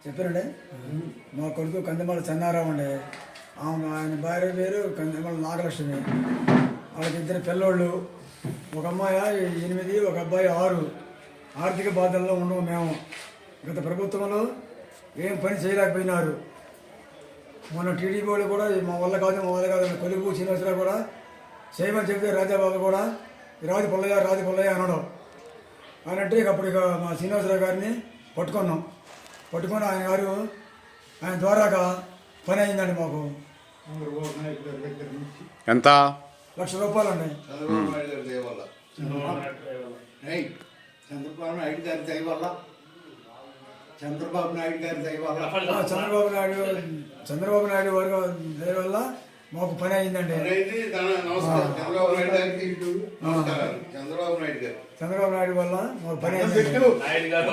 చెప్పారండి. మా కొడుకు కందిమల చెన్నారావు అండి. ఆయన భార్య పేరు కందిమల నాగలక్ష్మి. వాళ్ళకి 2 పిల్లోళ్ళు, ఒక అమ్మాయి 8, ఒక అబ్బాయి 6. ఆర్థిక బాధల్లో ఉండవు మేము. గత ప్రభుత్వంలో ఏం పని చేయలేకపోయినారు. మొన్న టీడీపీ వాళ్ళు కూడా మా వల్ల కాదు కొలుగు శ్రీనివాసరావు కూడా చేయమని చెప్తే రాజాబాబు కూడా రాజు పుల్లయ్య అనడం. అని అంటే అప్పుడు మా శ్రీనివాసరావు గారిని పట్టుకొని ఆయన ద్వారాగా పని అయిందండి మాకు. ఎంత? ₹1,00,000 అండి. చంద్రబాబు నాయుడు గారి దయ వల్ల చంద్రబాబు నాయుడు వారి దయ వల్ల మాకు పని అయిందండి. చంద్రబాబు నాయుడు వల్ల మాకు పని అయింది. నాయుడు గారు